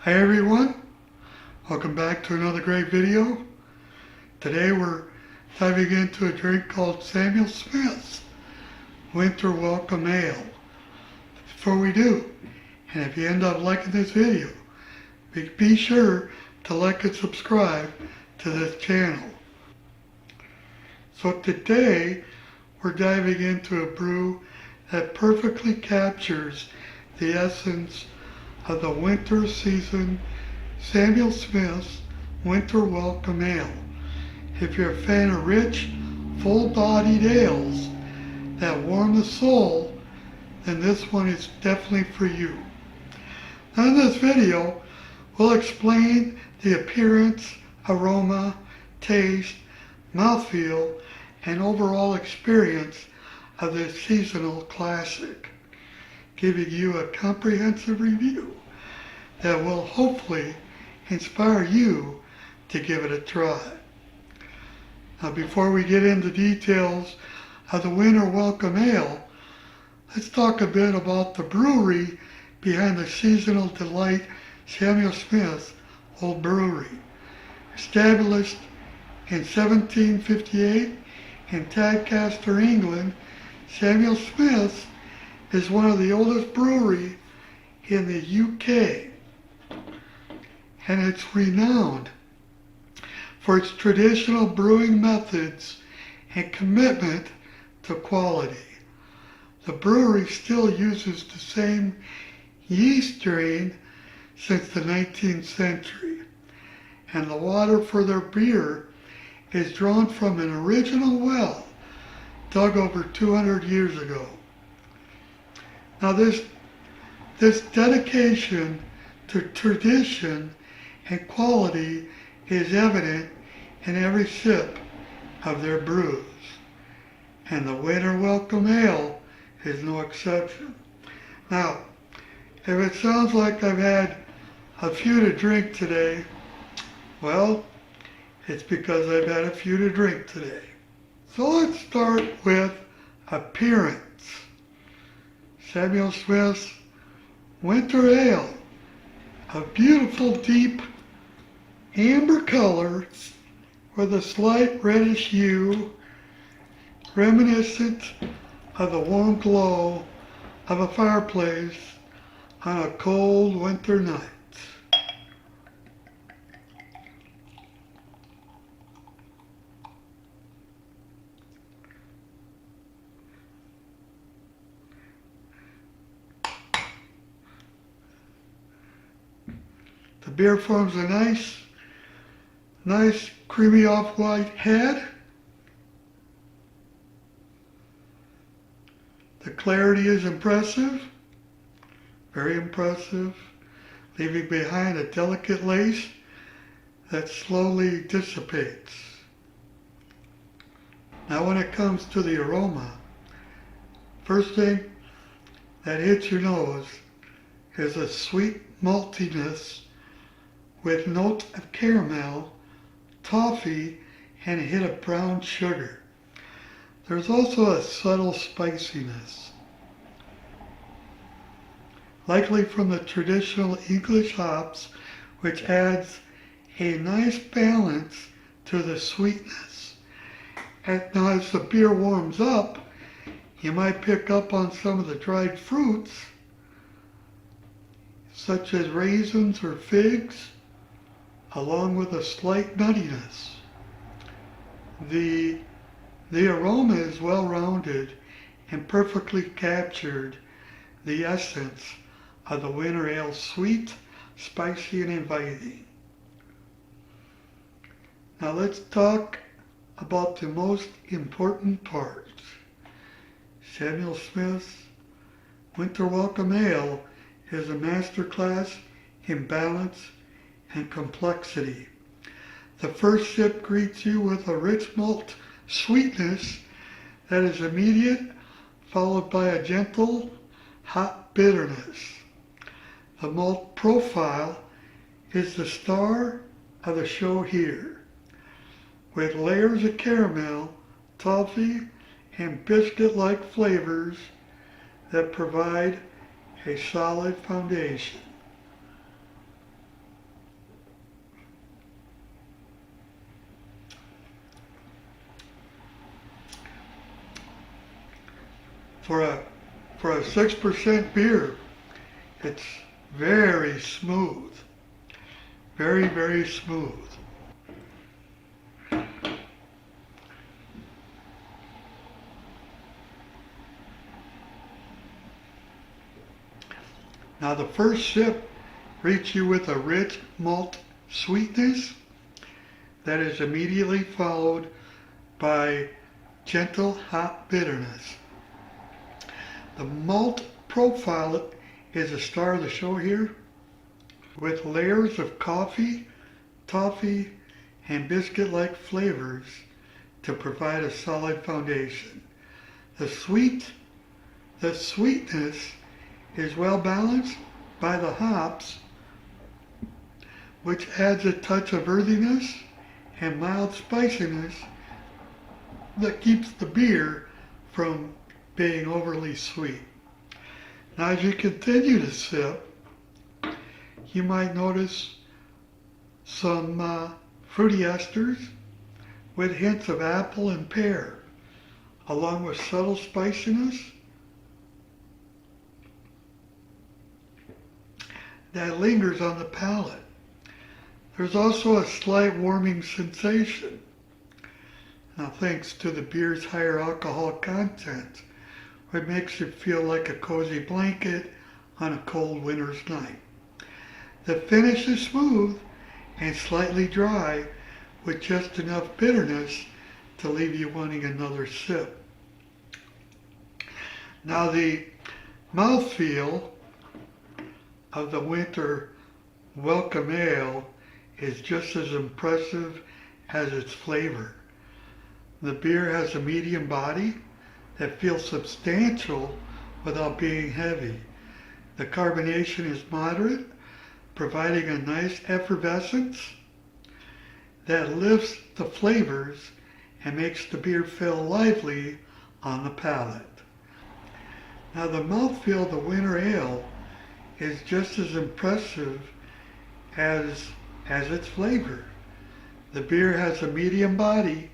Hi everyone, welcome back to another great video. Today we're diving into a drink called Samuel Smith's Winter Welcome Ale. Before we do, and if you end up liking this video, be sure to like and subscribe to this channel. So today we're diving into a brew that perfectly captures the essence of the winter season Samuel Smith's Winter Welcome Ale. If you're a fan of rich, full-bodied ales that warm the soul, then this one is definitely for you. Now in this video, we'll explain the appearance, aroma, taste, mouthfeel, and overall experience of this seasonal classic, giving you a comprehensive review that will hopefully inspire you to give it a try. Now before we get into details of the Winter Welcome Ale, let's talk a bit about the brewery behind the seasonal delight Samuel Smith's Old Brewery. Established in 1758 in Tadcaster, England, Samuel Smith's is one of the oldest breweries in the UK, and it's renowned for its traditional brewing methods and commitment to quality. The brewery still uses the same yeast strain since the 19th century, and the water for their beer is drawn from an original well dug over 200 years ago. Now this dedication to tradition and quality is evident in every sip of their brews, and the Winter Welcome Ale is no exception. Now, if it sounds like I've had a few to drink today, well, it's because I've had a few to drink today. So let's start with appearance. Samuel Smith's Winter Ale, a beautiful deep amber color with a slight reddish hue, reminiscent of the warm glow of a fireplace on a cold winter night. The beer forms a nice creamy off-white head. The clarity is impressive, very impressive, leaving behind a delicate lace that slowly dissipates. Now when it comes to the aroma, first thing that hits your nose is a sweet maltiness with notes of caramel, toffee, and a hit of brown sugar. There's also a subtle spiciness, likely from the traditional English hops, which adds a nice balance to the sweetness. And now as the beer warms up, you might pick up on some of the dried fruits, such as raisins or figs, along with a slight nuttiness. The aroma is well-rounded and perfectly captured the essence of the winter ale, sweet, spicy, and inviting. Now let's talk about the most important part. Samuel Smith's Winter Welcome Ale is a masterclass in balance and complexity. The first sip greets you with a rich malt sweetness that is immediate, followed by a gentle, hot bitterness. The malt profile is the star of the show here, with layers of caramel, toffee, and biscuit-like flavors that provide a solid foundation. For a 6% beer, it's very smooth. Very, very smooth. Now the first sip greets you with a rich malt sweetness that is immediately followed by gentle hop bitterness. The malt profile is a star of the show here, with layers of coffee, toffee, and biscuit-like flavors to provide a solid foundation. The sweetness is well balanced by the hops, which adds a touch of earthiness and mild spiciness that keeps the beer from being overly sweet. Now as you continue to sip, you might notice some fruity esters with hints of apple and pear, along with subtle spiciness that lingers on the palate. There's also a slight warming sensation. Now, thanks to the beer's higher alcohol content, it makes it feel like a cozy blanket on a cold winter's night. The finish is smooth and slightly dry, with just enough bitterness to leave you wanting another sip. Now, the mouthfeel of the winter welcome ale is just as impressive as its flavor. The beer has a medium body that feels substantial without being heavy. The carbonation is moderate, providing a nice effervescence that lifts the flavors and makes the beer feel lively on the palate. Now the mouthfeel of the winter ale is just as impressive as its flavor. The beer has a medium body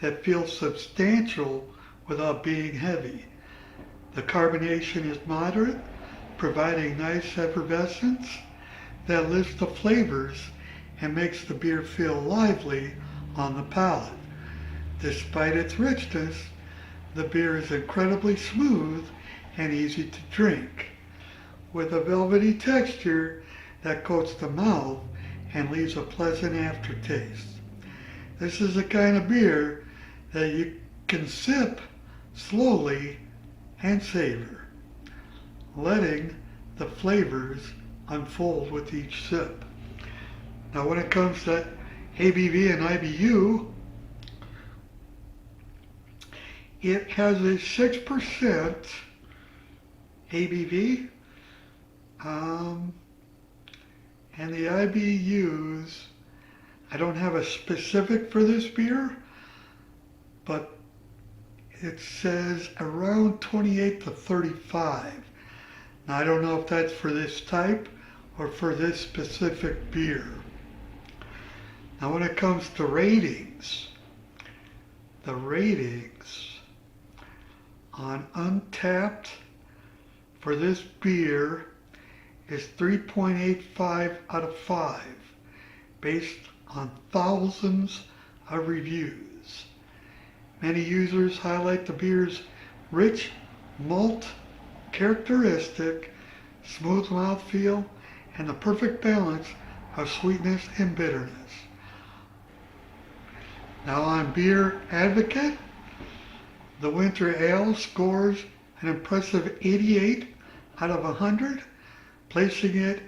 that feels substantial without being heavy. The carbonation is moderate, providing nice effervescence that lifts the flavors and makes the beer feel lively on the palate. Despite its richness, the beer is incredibly smooth and easy to drink, with a velvety texture that coats the mouth and leaves a pleasant aftertaste. This is the kind of beer that you can sip slowly and savor, letting the flavors unfold with each sip. Now when it comes to ABV and IBU, it has a 6% ABV, and the IBUs, I don't have a specific for this beer, but it says around 28 to 35. Now I don't know if that's for this type or for this specific beer. Now when it comes to ratings, the ratings on Untappd for this beer is 3.85 out of 5, based on thousands of reviews. Many users highlight the beer's rich malt characteristic, smooth mouthfeel, and the perfect balance of sweetness and bitterness. Now on Beer Advocate, the winter ale scores an impressive 88 out of 100, placing it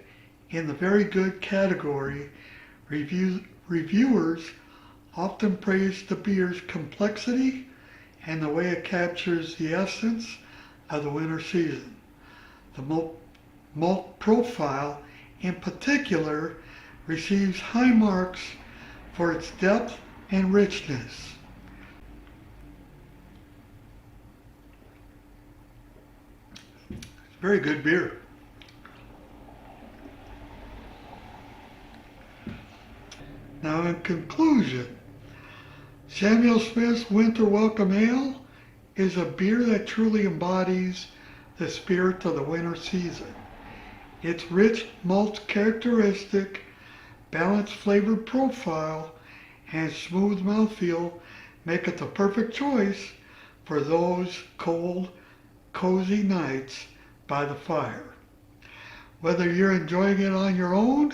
in the very good category. Reviewers often praise the beer's complexity and the way it captures the essence of the winter season. The malt profile in particular receives high marks for its depth and richness. Very good beer. Now in conclusion, Samuel Smith's Winter Welcome Ale is a beer that truly embodies the spirit of the winter season. Its rich malt characteristic, balanced flavor profile, and smooth mouthfeel make it the perfect choice for those cold, cozy nights by the fire. Whether you're enjoying it on your own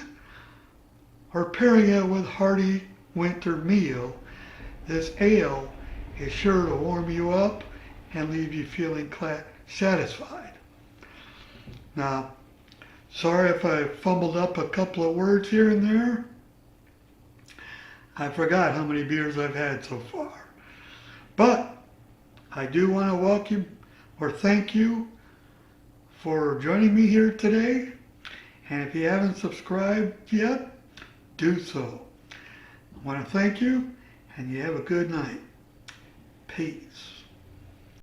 or pairing it with hearty winter meal, this ale is sure to warm you up and leave you feeling satisfied. Now, sorry if I fumbled up a couple of words here and there. I forgot how many beers I've had so far. But I do want to welcome or thank you for joining me here today. And if you haven't subscribed yet, do so. I want to thank you, and you have a good night. Peace.